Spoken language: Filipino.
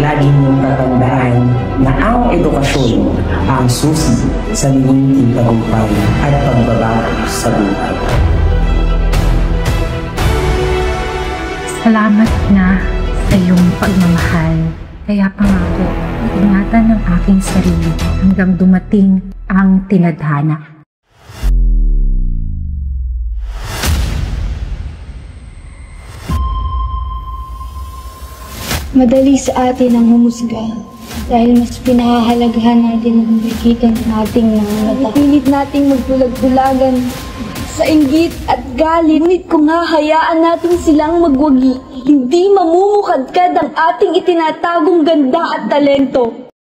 lagi mong tatandaan na ang edukasyon ang susi sa magiging tagumpay at pagbabago sa buhay. Salamat na sa iyong pagmamahal. Kaya pangako, ingatan ng aking sarili hanggang dumating ang tinadhana. Madali sa atin ang humusga dahil mas pinahahalagahan natin ang nakikita ng ating mga mata. Pilit nating magbulag-bulagan sa inggit at galit. Ngunit kung hahayaan natin silang magwagi, hindi mamumukadkad ang ating itinatagong ganda at talento.